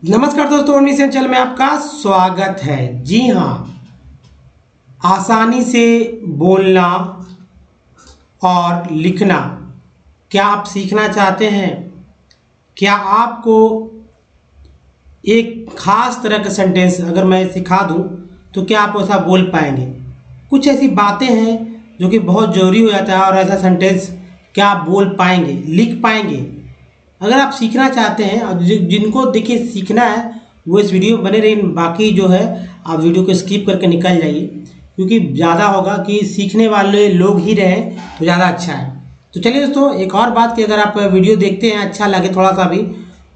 नमस्कार दोस्तों, ओमनीसेन चैनल में आपका स्वागत है। जी हाँ, आसानी से बोलना और लिखना क्या आप सीखना चाहते हैं? क्या आपको एक खास तरह का सेंटेंस अगर मैं सिखा दूं तो क्या आप वैसा बोल पाएंगे? कुछ ऐसी बातें हैं जो कि बहुत ज़रूरी हो जाता है और ऐसा सेंटेंस क्या आप बोल पाएंगे, लिख पाएंगे? अगर आप सीखना चाहते हैं और जिनको देखिए सीखना है वो इस वीडियो में बने रहिए, बाकी जो है आप वीडियो को स्किप करके निकल जाइए, क्योंकि ज़्यादा होगा कि सीखने वाले लोग ही रहें तो ज़्यादा अच्छा है। तो चलिए दोस्तों, एक और बात कि अगर आप वीडियो देखते हैं अच्छा लगे थोड़ा सा भी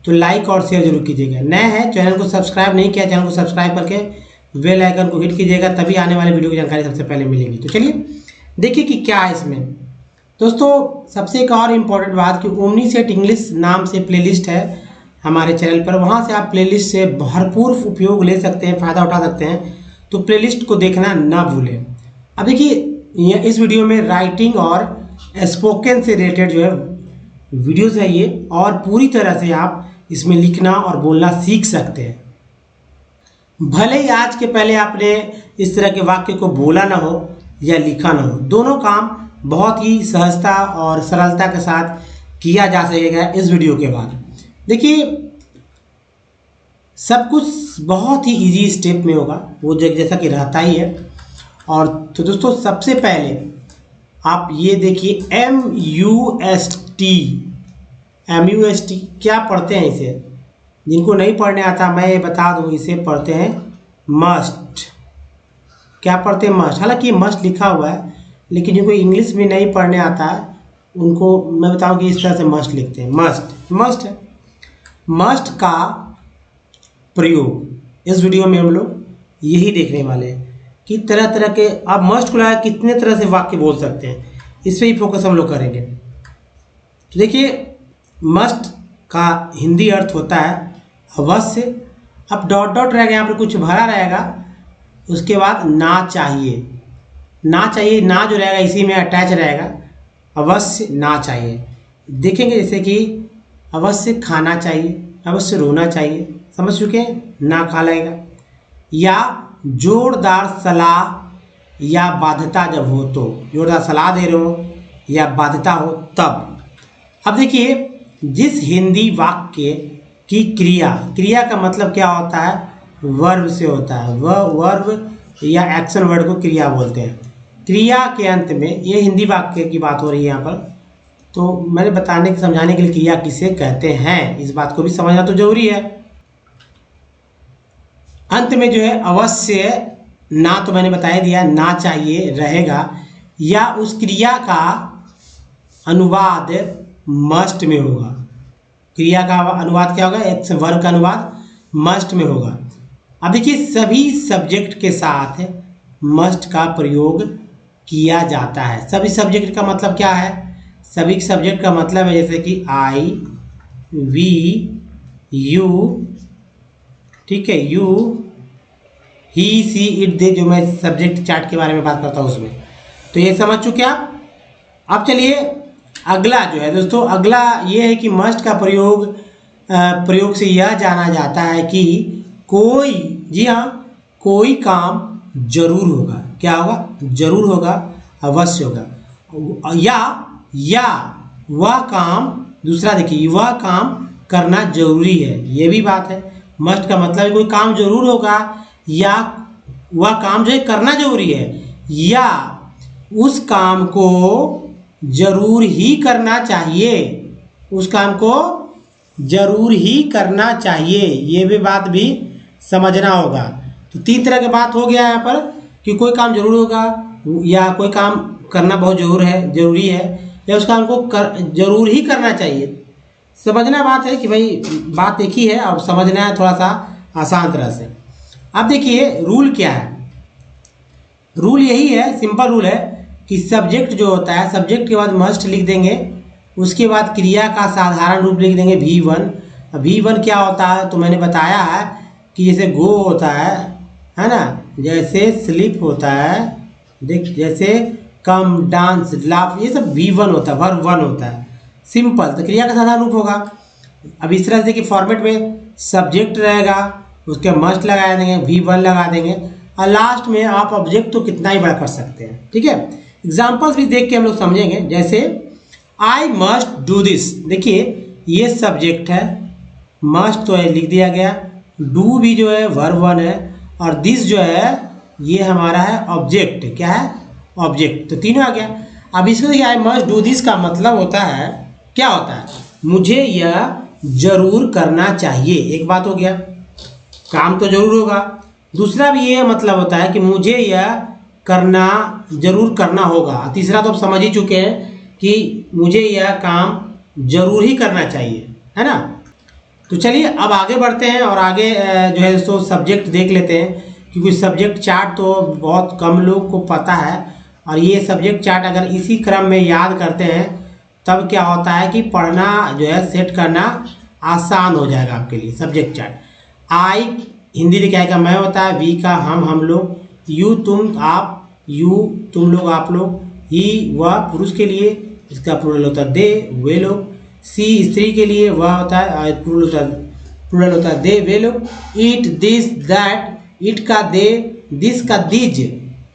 तो लाइक और शेयर जरूर कीजिएगा। नए हैं चैनल को सब्सक्राइब नहीं किया, चैनल को सब्सक्राइब करके बेल आइकन को हिट कीजिएगा, तभी आने वाले वीडियो की जानकारी सबसे पहले मिलेगी। तो चलिए देखिए कि क्या है इसमें। दोस्तों सबसे एक और इम्पॉर्टेंट बात कि ओमनीसेट इंग्लिश नाम से प्लेलिस्ट है हमारे चैनल पर, वहाँ से आप प्लेलिस्ट से भरपूर उपयोग ले सकते हैं, फ़ायदा उठा सकते हैं। तो प्लेलिस्ट को देखना ना भूलें। अब देखिए इस वीडियो में राइटिंग और स्पोकन से रिलेटेड जो है वीडियोज़ है ये, और पूरी तरह से आप इसमें लिखना और बोलना सीख सकते हैं। भले ही आज के पहले आपने इस तरह के वाक्य को बोला ना हो या लिखा ना हो, दोनों काम बहुत ही सहजता और सरलता के साथ किया जा सकेगा इस वीडियो के बाद। देखिए सब कुछ बहुत ही इजी स्टेप में होगा, वो जैसा कि रहता ही है। और तो दोस्तों सबसे पहले आप ये देखिए MUST क्या पढ़ते हैं इसे? जिनको नहीं पढ़ने आता मैं ये बता दूं, इसे पढ़ते हैं मस्ट। क्या पढ़ते हैं? मस्ट। हालांकि मस्ट लिखा हुआ है, लेकिन जिनको इंग्लिश में नहीं पढ़ने आता है उनको मैं बताऊं कि इस तरह से मस्ट लिखते हैं। मस्ट है। मस्ट का प्रयोग इस वीडियो में हम लोग यही देखने वाले हैं कि तरह तरह के आप मस्ट को लाया कितने तरह से वाक्य बोल सकते हैं, इस पर ही फोकस हम लोग करेंगे। तो देखिए मस्ट का हिंदी अर्थ होता है अवश्य। अब डॉट डॉट रहेगा, यहाँ पर कुछ भरा रहेगा, उसके बाद ना चाहिए। ना चाहिए, ना जो रहेगा इसी में अटैच रहेगा, अवश्य ना चाहिए। देखेंगे जैसे कि अवश्य खाना चाहिए, अवश्य रोना चाहिए, समझ चुके हैं? ना खा लगेगा। या जोरदार सलाह या बाध्यता जब हो, तो जोरदार सलाह दे रहे हो या बाध्यता हो तब। अब देखिए जिस हिंदी वाक्य की क्रिया का मतलब क्या होता है? वर्ब से होता है। वह वर्ब या एक्शन वर्ड को क्रिया बोलते हैं। क्रिया के अंत में ये हिंदी वाक्य की बात हो रही है यहाँ पर, तो मैंने बताने समझाने के लिए क्रिया किसे कहते हैं इस बात को भी समझना तो जरूरी है। अंत में जो है अवश्य ना, तो मैंने बता दिया ना चाहिए रहेगा, या उस क्रिया का अनुवाद मस्ट में होगा। क्रिया का अनुवाद क्या होगा? एक वर्ब का अनुवाद मस्ट में होगा। अब देखिए सभी सब्जेक्ट के साथ मस्ट का प्रयोग किया जाता है। सभी सब्जेक्ट का मतलब क्या है? सभी सब्जेक्ट का मतलब है जैसे कि I, V, U, ठीक है, यू, ही, सी, इट, दे, जो मैं सब्जेक्ट चार्ट के बारे में बात करता हूँ उसमें। तो ये समझ चुके आप। अब चलिए अगला जो है दोस्तों, अगला ये है कि मस्ट का प्रयोग से यह जाना जाता है कि कोई, जी हाँ, कोई काम जरूर होगा। क्या होगा? जरूर होगा, अवश्य होगा। या वह काम, दूसरा देखिए, वह काम करना जरूरी है, ये भी बात है। मस्ट का मतलब है कोई काम जरूर होगा, या वह काम जो है करना जरूरी है, या उस काम को जरूर ही करना चाहिए। उस काम को जरूर ही करना चाहिए, ये भी बात भी समझना होगा। तो तीन तरह की बात हो गया यहाँ पर कि कोई काम जरूर होगा, या कोई काम करना बहुत जरूरी है, या उस काम को जरूर ही करना चाहिए। समझना बात है कि भाई बात एक ही है, अब समझना है थोड़ा सा आसान तरह से। अब देखिए रूल क्या है। रूल यही है, सिंपल रूल है कि सब्जेक्ट जो होता है, सब्जेक्ट के बाद मस्ट लिख देंगे, उसके बाद क्रिया का साधारण रूप लिख देंगे V1। V1 क्या होता है? तो मैंने बताया है कि जैसे गो होता है ना, जैसे स्लिप होता है, देख, जैसे कम, डांस, लाफ, ये सब V1 होता है, वर्ब 1 होता है। सिंपल, तो क्रिया का साधारण रूप होगा। अब इस तरह से देखिए फॉर्मेट में सब्जेक्ट रहेगा, उसके मस्ट लगा देंगे, V1 लगा देंगे और लास्ट में आप ऑब्जेक्ट तो कितना ही बड़ा कर सकते हैं। ठीक है, एग्जाम्पल्स भी देख के हम लोग समझेंगे। जैसे आई मस्ट डू दिस, देखिए ये सब्जेक्ट है, मस्ट तो है लिख दिया गया, डू भी जो है वर्ब 1 है और दिस जो है ये हमारा है ऑब्जेक्ट। क्या है? ऑब्जेक्ट। तो तीनों आ गया। अब इसको देखिए, आई मस्ट डू दिस का मतलब होता है, क्या होता है? मुझे यह जरूर करना चाहिए। एक बात हो गया, काम तो जरूर होगा। दूसरा भी ये मतलब होता है कि मुझे यह करना जरूर करना होगा। तीसरा तो आप समझ ही चुके हैं कि मुझे यह काम जरूर ही करना चाहिए, है ना। तो चलिए अब आगे बढ़ते हैं और आगे जो है सो सब्जेक्ट देख लेते हैं, क्योंकि सब्जेक्ट चार्ट तो बहुत कम लोग को पता है और ये सब्जेक्ट चार्ट अगर इसी क्रम में याद करते हैं तब क्या होता है कि पढ़ना जो है सेट करना आसान हो जाएगा आपके लिए। सब्जेक्ट चार्ट आई हिंदी लिखा आएगा मैं होता है, वी का हम लोग, यू तुम आप, यू तुम लोग आप लोग, ही वह पुरुष के लिए, इसका प्लूरल होता है दे वे लोग, सी स्त्री के लिए, वह होता है प्लूरल होता है दे वे लोग, ईट दिस दैट, ईट का दे, दिस का दीज,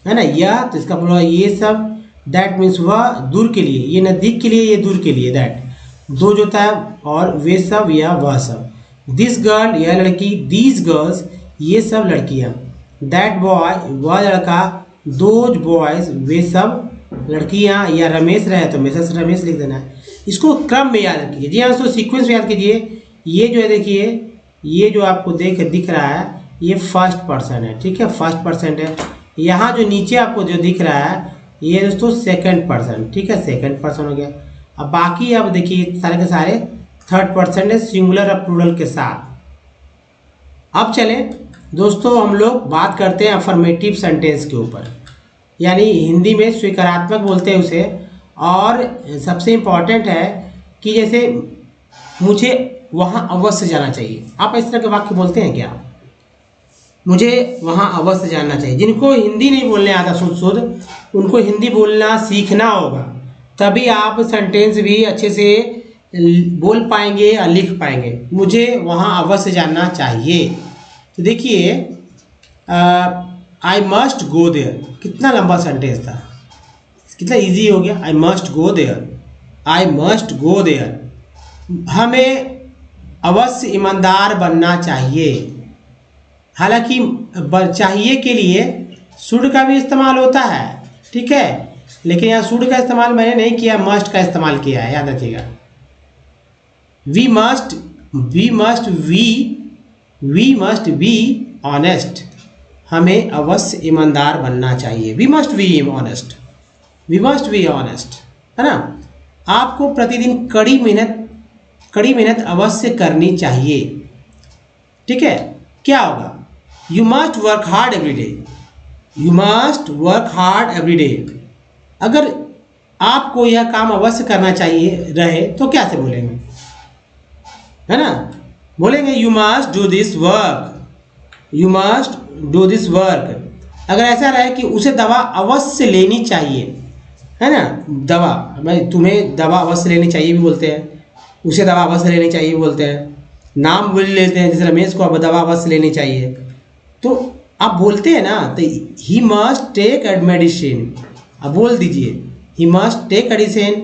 है ना, यह तो इसका प्लूरल ये सब, दैट मीन्स वह दूर के लिए, ये नज़दीक के लिए, ये दूर के लिए, दैट दो जो होता है, और वे सब या वह सब, दिस गर्ल यह लड़की, दीज गर्ल्स ये सब लड़कियां, दैट बॉय वह लड़का, दोज बॉयज वे सब लड़कियां, या रमेश रहे तो हमेशा से रमेश लिख देना है। इसको क्रम में याद रखिए। जी हाँ, तो सीक्वेंस में याद कीजिए। ये जो है देखिए, ये जो आपको दिख रहा है ये फर्स्ट पर्सन है। ठीक है, फर्स्ट पर्सन है। यहाँ जो नीचे आपको जो दिख रहा है ये दोस्तों सेकंड पर्सन। ठीक है, सेकंड पर्सन हो गया। अब बाकी अब देखिए सारे के सारे थर्ड पर्सन है, सिंगुलर और प्लूरल के साथ। अब चले दोस्तों हम लोग बात करते हैं अफर्मेटिव सेंटेंस के ऊपर, यानी हिंदी में स्वीकारात्मक बोलते हैं उसे। और सबसे इम्पॉर्टेंट है कि जैसे मुझे वहाँ अवश्य जाना चाहिए, आप इस तरह के वाक्य बोलते हैं क्या? मुझे वहाँ अवश्य जाना चाहिए। जिनको हिंदी नहीं बोलने आता शुद्ध उनको हिंदी बोलना सीखना होगा, तभी आप सेंटेंस भी अच्छे से बोल पाएंगे और लिख पाएंगे। मुझे वहाँ अवश्य जाना चाहिए। तो देखिए आई मस्ट गो देयर, कितना लंबा सेंटेंस था, कितना इजी हो गया। I must go there, I must go there. हमें अवश्य ईमानदार बनना चाहिए। हालांकि चाहिए के लिए शुड का भी इस्तेमाल होता है, ठीक है, लेकिन यहाँ शुड का इस्तेमाल मैंने नहीं किया, मस्ट का इस्तेमाल किया है, याद रखिएगा। वी मस्ट बी ऑनेस्ट, हमें अवश्य ईमानदार बनना चाहिए। We must be honest, we must be honest, है ना। आपको प्रतिदिन कड़ी मेहनत अवश्य करनी चाहिए। ठीक है, क्या होगा? You must work hard every day, you must work hard every day. अगर आपको यह काम अवश्य करना चाहिए रहे तो क्या से बोलेंगे, है ना? बोलेंगे you must do this work, you must do this work. अगर ऐसा रहे कि उसे दवा अवश्य लेनी चाहिए, है ना, दवा, मैं तुम्हें दवा अवश्य लेनी चाहिए भी बोलते हैं, उसे दवा अवश्य लेनी चाहिए भी बोलते हैं, नाम बोल लेते हैं, जैसे रमेश को अब दवा अवश्य लेनी चाहिए, तो आप बोलते हैं ना, तो ही मस्ट टेक मेडिसिन, अब बोल दीजिए ही मस्ट टेक मेडिसिन।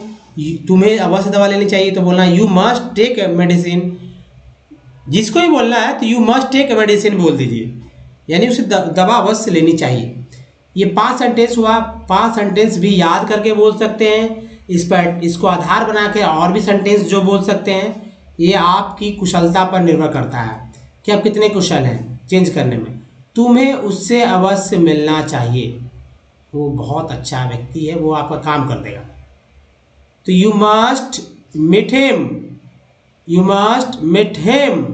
तुम्हें अवश्य दवा लेनी चाहिए तो बोलना यू मस्ट टेक मेडिसिन। जिसको ही बोलना है तो यू मस्ट टेक मेडिसिन बोल दीजिए, यानी उसे दवा अवश्य लेनी चाहिए। ये 5 सेंटेंस हुआ। 5 सेंटेंस भी याद करके बोल सकते हैं, इस पर इसको आधार बना के और भी सेंटेंस जो बोल सकते हैं। ये आपकी कुशलता पर निर्भर करता है कि आप कितने कुशल हैं चेंज करने में। तुम्हें उससे अवश्य मिलना चाहिए, वो बहुत अच्छा व्यक्ति है, वो आपका काम कर देगा। तो you must meet him, you must meet him.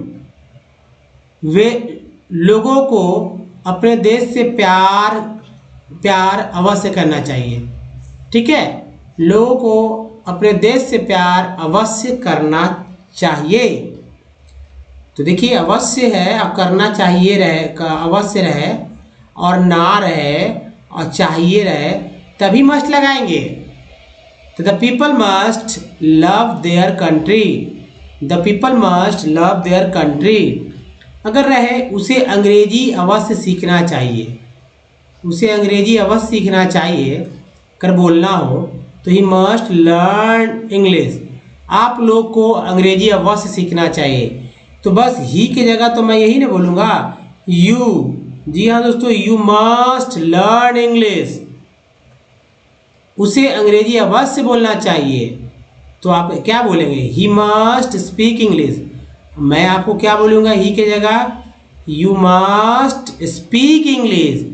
वे लोगों को अपने देश से प्यार अवश्य करना चाहिए। ठीक है, लोगों को अपने देश से प्यार अवश्य करना चाहिए। तो देखिए अवश्य है, अब करना चाहिए रहे, अवश्य रहे और ना रहे और चाहिए रहे तभी मस्ट लगाएंगे। तो the people must love their country, the people must love their country. अगर रहे उसे अंग्रेजी अवश्य सीखना चाहिए, उसे अंग्रेजी अवश्य सीखना चाहिए कर बोलना हो तो ही मस्ट लर्न इंग्लिश, आप लोग को अंग्रेजी अवश्य सीखना चाहिए। तो बस ही की जगह तो मैं यही ना बोलूँगा यू। जी हाँ दोस्तों, यू मस्ट लर्न इंग्लिश, उसे अंग्रेजी अवश्य बोलना चाहिए। तो आप क्या बोलेंगे? He must speak English. मैं आपको क्या बोलूँगा ही की जगह? यू मस्ट स्पीक इंग्लिश,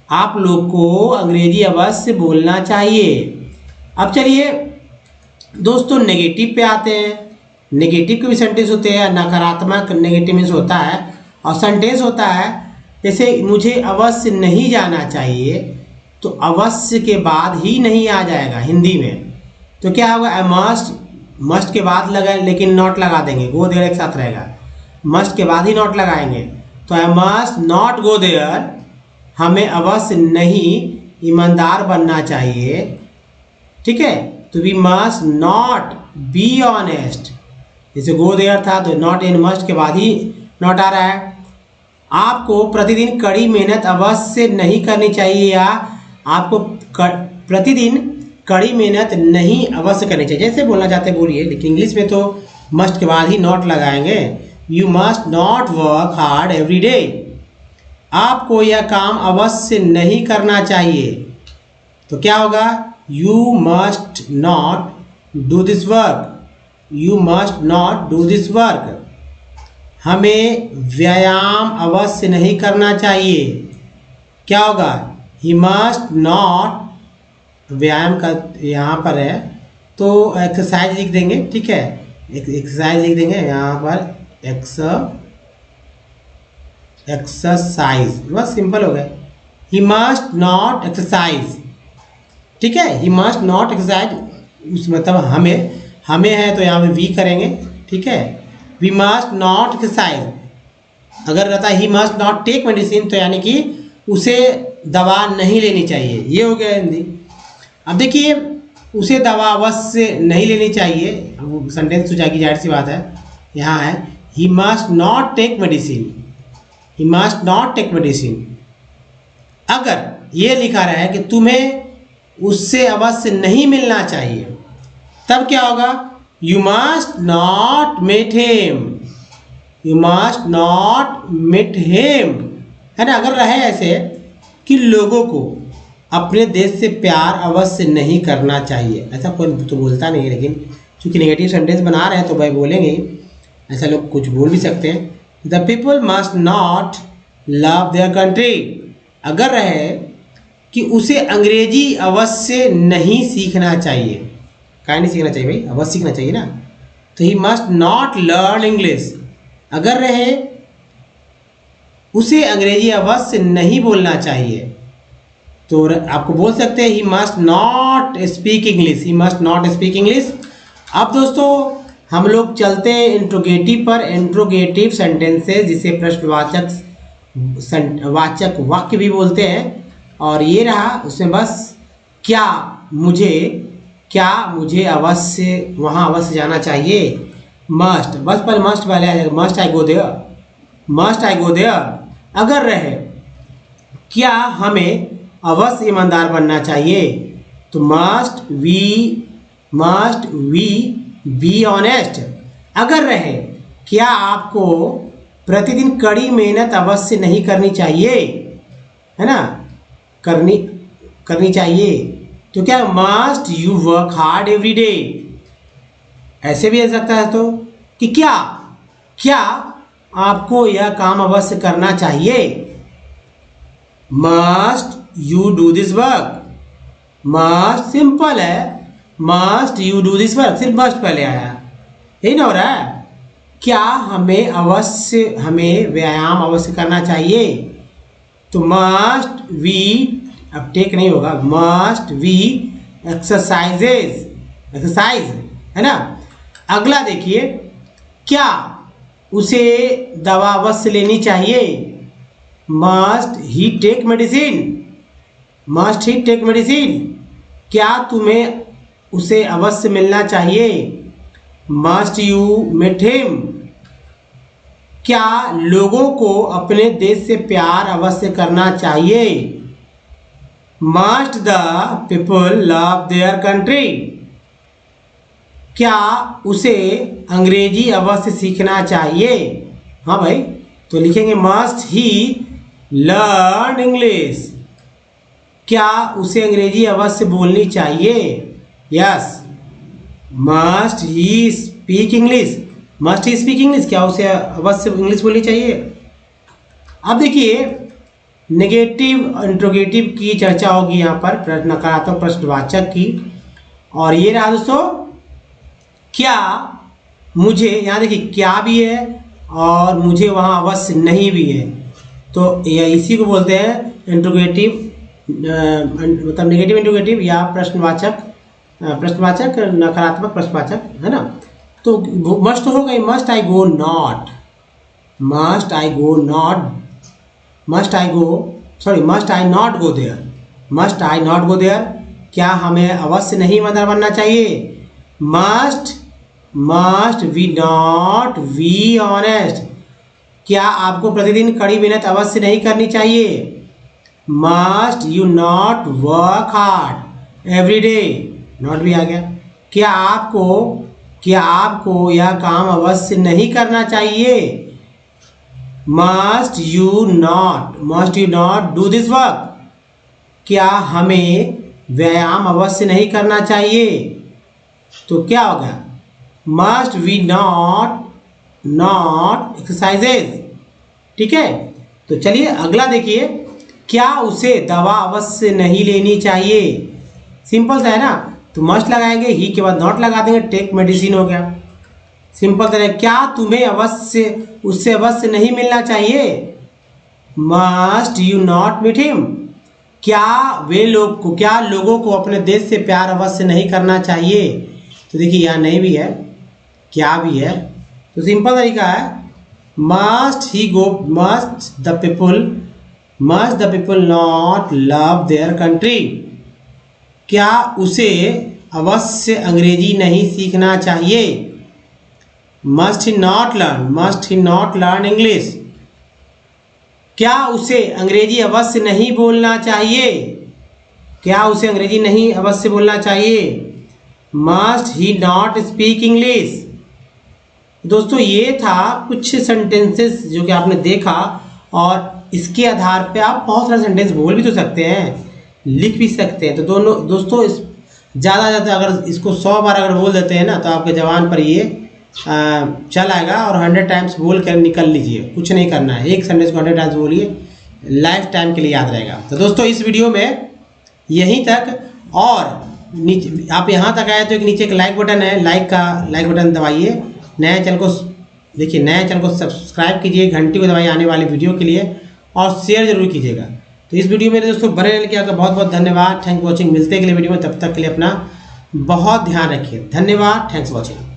आप लोग को अंग्रेजी अवश्य बोलना चाहिए। अब चलिए दोस्तों नेगेटिव पे आते हैं। नेगेटिव के भी सेंटेंस होते हैं, नकारात्मक नेगेटिव मीन्स होता है, और सेंटेंस होता है जैसे मुझे अवश्य नहीं जाना चाहिए, तो अवश्य के बाद ही नहीं आ जाएगा हिंदी में, तो क्या होगा? आई मस्ट, मस्ट के बाद लगा लेकिन नॉट लगा देंगे, गो देयर एक साथ रहेगा, मस्ट के बाद ही नॉट लगाएंगे। तो I must not go there, हमें अवश्य नहीं ईमानदार बनना चाहिए, ठीक है। तो we must not be honest, जैसे गो देयर था तो नॉट इन मस्ट के बाद ही नॉट आ रहा है। आपको प्रतिदिन कड़ी मेहनत अवश्य नहीं करनी चाहिए, या आपको प्रतिदिन कड़ी मेहनत नहीं अवश्य करनी चाहिए, जैसे बोलना चाहते बोलिए, लेकिन इंग्लिश में तो मस्ट के बाद ही नॉट लगाएंगे। You must not work hard every day, आपको यह काम अवश्य नहीं करना चाहिए, तो क्या होगा? You must not do this work, you must not do this work, हमें व्यायाम अवश्य नहीं करना चाहिए, क्या होगा? ही मस्ट नॉट, व्यायाम का यहाँ पर है तो एक्सरसाइज लिख देंगे, ठीक है, एक्सरसाइज लिख देंगे यहाँ पर, एक्सरसाइज, बस सिंपल हो गया। ही मस्ट नॉट एक्सरसाइज, ठीक है, ही मस्ट नॉट एक्सरसाइज, उस मतलब हमें है तो यहाँ पे वी करेंगे, ठीक है। वी मस्ट नॉट एक्सरसाइज, अगर रहता he must not take medicine, तो यानी कि उसे दवा नहीं लेनी चाहिए, ये हो गया हिंदी। अब देखिए उसे दवा अवश्य नहीं लेनी चाहिए, सेंटेंस हो जाएगी, जाहिर सी बात है। यहाँ है he must not take medicine, he must not take medicine. अगर ये लिखा रहा है कि तुम्हें उससे अवश्य नहीं मिलना चाहिए, तब क्या होगा? You must not meet him, you must not meet him, है ना। अगर रहे ऐसे कि लोगों को अपने देश से प्यार अवश्य नहीं करना चाहिए, ऐसा कोई तो बोलता नहीं है, लेकिन चूंकि नेगेटिव सेंटेंस बना रहे हैं तो भाई बोलेंगे, ऐसा लोग कुछ बोल भी सकते हैं। The people must not love their country, अगर रहे कि उसे अंग्रेजी अवश्य नहीं सीखना चाहिए, क्या नहीं सीखना चाहिए भाई? अवश्य सीखना चाहिए ना, तो ही मस्ट नॉट लर्न इंग्लिश, अगर रहे उसे अंग्रेजी अवश्य नहीं बोलना चाहिए, तो आपको बोल सकते हैं ही must not speak English, he must not speak English. अब दोस्तों हम लोग चलते हैं इंट्रोगेटिव पर, इंट्रोगेटिव सेंटेंसेस जिसे प्रश्नवाचक वाचक वाक्य भी बोलते हैं, और ये रहा उसमें बस क्या मुझे अवश्य वहाँ अवश्य जाना चाहिए, मस्ट, बस पर मस्ट वाले आ जाएगा, must I go there, must I go there. अगर रहे क्या हमें अवश्य ईमानदार बनना चाहिए, तो मस्ट वी बी ऑनेस्ट। अगर रहे क्या आपको प्रतिदिन कड़ी मेहनत अवश्य नहीं करनी चाहिए, है ना, करनी चाहिए, तो क्या? Must you work hard every day. ऐसे भी आ सकता है तो कि क्या आपको यह काम अवश्य करना चाहिए, must you do this work, must simple है, must you do this work, सिर्फ मस्ट पहले आया, यही ना हो रहा है। क्या हमें व्यायाम अवश्य करना चाहिए, तो मस्ट वी, अब टेक नहीं होगा, मस्ट वी एक्सरसाइज, है ना। अगला देखिए, क्या उसे दवा अवश्य लेनी चाहिए, मस्ट ही टेक मेडिसिन, मस्ट ही टेक मेडिसिन। क्या तुम्हें उसे अवश्य मिलना चाहिए, मस्ट यू मीट हिम, क्या लोगों को अपने देश से प्यार अवश्य करना चाहिए? Must the people love their country? क्या उसे अंग्रेजी अवश्य सीखना चाहिए? हाँ भाई, तो लिखेंगे मस्ट ही लर्न इंग्लिश। क्या उसे अंग्रेजी अवश्य बोलनी चाहिए? Yes. Must he speak English? Must he speak English? क्या उसे अवश्य इंग्लिश बोलनी चाहिए? अब देखिए, नेगेटिव इंट्रोगेटिव की चर्चा होगी यहाँ पर, नकारात्मक प्रश्नवाचक की। और ये रहा दोस्तों, क्या मुझे, यहाँ देखिए क्या भी है और मुझे वहाँ अवश्य नहीं भी है, तो इसी को बोलते हैं इंट्रोगेटिव, मतलब नेगेटिव इंट्रोगेटिव या प्रश्नवाचक नकारात्मक प्रश्नवाचक, है ना। तो मस्ट हो गई, must I go not, must I go not, must I not go there, must I not go there. क्या हमें अवश्य नहीं मतलब बनना चाहिए? Must we not we honest? क्या आपको प्रतिदिन कड़ी मेहनत अवश्य नहीं करनी चाहिए? Must you not work hard every day? Not भी आ गया। क्या आपको यह काम अवश्य नहीं करना चाहिए? Must you not do this work? क्या हमें व्यायाम अवश्य नहीं करना चाहिए? तो क्या होगा? Must we not exercises? ठीक है। तो चलिए अगला देखिए, क्या उसे दवा अवश्य नहीं लेनी चाहिए? सिंपल सा है ना, तो मस्ट लगाएंगे, ही के बाद नॉट लगा देंगे, टेक मेडिसिन हो गया। सिंपल सा है। क्या तुम्हें उससे अवश्य नहीं मिलना चाहिए? Must you not meet him? क्या लोगों को अपने देश से प्यार अवश्य नहीं करना चाहिए? तो देखिए यहाँ नहीं भी है, क्या भी है, तो सिंपल तरीका है, must the people not love their country? क्या उसे अवश्य अंग्रेजी नहीं सीखना चाहिए? Must he not learn English? क्या उसे अंग्रेजी अवश्य नहीं बोलना चाहिए? क्या उसे अंग्रेजी नहीं अवश्य बोलना चाहिए? Must he not speak English? दोस्तों ये था कुछ सेंटेंसेस जो कि आपने देखा, और इसके आधार पे आप बहुत सारे सेंटेंस बोल भी तो सकते हैं, लिख भी सकते हैं। तो दोस्तों ज़्यादा अगर इसको 100 बार अगर बोल देते हैं ना, तो आपके जबान पर ये चल आएगा। और 100 टाइम्स बोल कर निकल लीजिए, कुछ नहीं करना है, एक सेंटेंस को 100 टाइम्स बोलिए, लाइफ टाइम के लिए याद रहेगा। तो दोस्तों इस वीडियो में यहीं तक, और नीचे आप यहाँ तक आए तो एक नीचे एक लाइक बटन है, लाइक बटन दबाइए। नए चैनल को सब्सक्राइब कीजिए, घंटी को दबाइए आने वाली वीडियो के लिए, और शेयर जरूर कीजिएगा। तो इस वीडियो में दोस्तों बने रहने के लिए आपका बहुत बहुत धन्यवाद। Thank watching. मिलते हैं अगले वीडियो में, तब तक के लिए अपना बहुत ध्यान रखिए। धन्यवाद। Thanks watching.